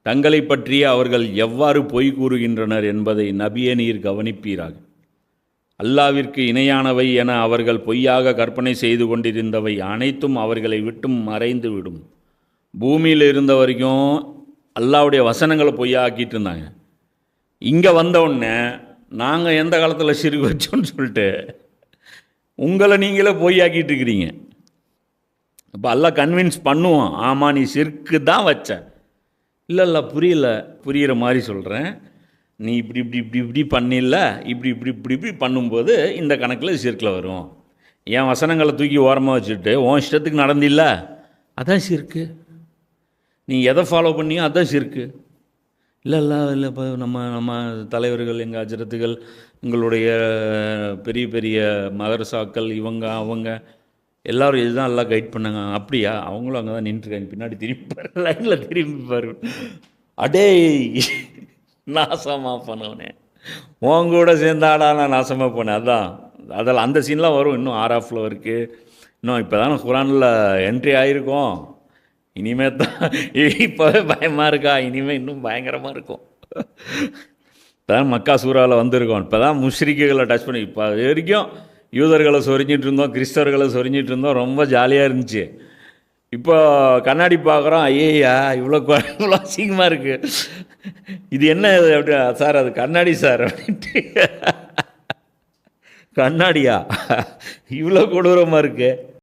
தங்களை பற்றிய அவர்கள் எவ்வாறு பொய் கூறுகின்றனர் என்பதை நபியே நீர் கவனிப்பீராக. அல்லாவிற்கு இணையானவை என அவர்கள் பொய்யாக கற்பனை செய்து கொண்டிருந்தவை அனைத்தும் அவர்களை விட்டும் மறைந்து விடும். பூமியில் இருந்த வரைக்கும் அல்லாவுடைய வசனங்களை பொய்யாக்கிட்டு இருந்தாங்க. இங்கே வந்தவுடனே நாங்கள் எந்த காலத்தில் சிறுக்கு வச்சோன்னு சொல்லிட்டு உங்களை நீங்களே பொய்யாக்கிட்டு இருக்கிறீங்க. அப்போ அல்லாஹ் கன்வின்ஸ் பண்ணுவோம், ஆமாம் நீ சிறுக்கு தான் வச்ச. இல்லை புரிகிற மாதிரி சொல்கிறேன். நீ இப்படி இப்படி இப்படி இப்படி பண்ணில்ல, இப்படி இப்படி இப்படி இப்படி பண்ணும்போது இந்த கணக்கில் சிறுக்கில் வரும். என் வசனங்களை தூக்கி ஓரமாக வச்சுட்டு உன் இஷ்டத்துக்கு நடந்தில்ல, அதான் சிறுக்கு. நீ எதை ஃபாலோ பண்ணியோ அதான் சிறுக்கு. இல்லை இப்போ நம்ம தலைவர்கள், எங்கள் அஜரத்துகள், எங்களுடைய பெரிய பெரிய மதரசாக்கள், இவங்க அவங்க எல்லோரும் இதுதான் எல்லாம் கைட் பண்ணாங்க. அப்படியா? அவங்களும் அங்கே தான் நின்றுருக்காங்க. பின்னாடி திரும்பிப்பார், லைனில் திரும்பிப்பார். அடே நாசமாக போனவனே, உன் கூட சேர்ந்தாடா நான் நாசமாக போனேன். அதில் அந்த சீன்லாம் வரும். இன்னும் ஆராஃபில் இருக்குது. இன்னும் இப்போ தானே குரானில் என்ட்ரி ஆகிருக்கோம். இனிமே தான் இப்போவே பயமாக இருக்கா, இனிமேல் இன்னும் பயங்கரமாக இருக்கும். இப்போ தான் மக்கா சூறாவில் வந்திருக்கோம். இப்போ தான் முஷ்ரிக்குகளை டச் பண்ணி, இப்போ வரைக்கும் யூதர்களை சொரிஞ்சிட்டு இருந்தோம், கிறிஸ்தவர்களை சொரிஞ்சிட்டு இருந்தோம், ரொம்ப ஜாலியாக இருந்துச்சு. இப்போ கண்ணாடி பார்க்குறோம், ஐயா இவ்வளோ அசிங்கமாக இருக்குது, இது என்ன அப்படி சார், அது கண்ணாடி சார் அப்படின்ட்டு. கண்ணாடியா இவ்வளோ கொடூரமாக இருக்குது.